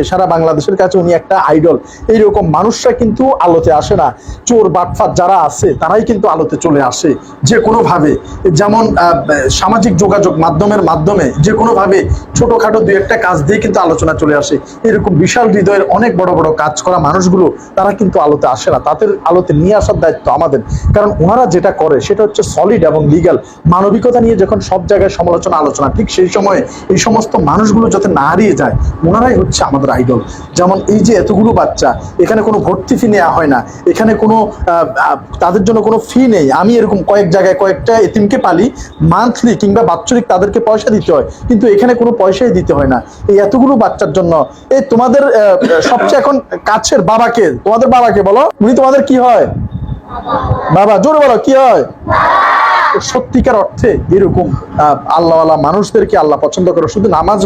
হিসেবে সারা বাংলাদেশের কাছে উনি একটা আইডল। এইরকম মানুষরা কিন্তু আলোতে আসে না, চোর বাটফাট যারা আছে তারাই কিন্তু আলোতে চলে আসে যে কোনোভাবে। যেমন সামাজিক যোগাযোগ মাধ্যমে যে কোনোভাবে ছোটখাটো দুই একটা কাজ দিয়ে কিন্তু আলোচনা চলে আসে। এরকম বিশাল হৃদয়ের অনেক বড় বড় কাজ করা মানুষগুলো তারা কিন্তু আলোতে আসে না, তাদের আলোতে নিয়ে আসার দায়িত্ব আমাদের। কারণ ওনারা যেটা করে সেটা হচ্ছে সলিড এবং লিগ্যাল। মানবিকতা নিয়ে যখন সব জায়গায় সমালোচনা আলোচনা, ঠিক সেই সময়ে এই সমস্ত মানুষগুলো যাতে না হারিয়ে যায়, ওনারাই হচ্ছে আমাদের আইডল। যেমন এই যে এতগুলো বাচ্চা, এখানে কোনো ভর্তি ফি নেওয়া হয় না, এখানে কোনো তাদের জন্য কোনো ফি নেই। আমি এরকম কয়েক জায়গায় কয়েকটা এতিমকে পালি, মান্থলি কিংবা বাৎসরিক তাদেরকে পয়সা দিতে হয়, কিন্তু এখানে কোনো পয়সাই দিতে হয় না এই এতগুলো বাচ্চার জন্য। এই তোমাদের সবচেয়ে এখন কাছের বাবাকে, তোমাদের বাবাকে বলো, উনি তোমাদের কি হয়? বাবা। জোরে বলো, কি হয়? সত্যিকার অর্থে এরকম আল্লাহওয়ালা মানুষদেরকে আল্লাহ পছন্দ করে। শুধু নামাজ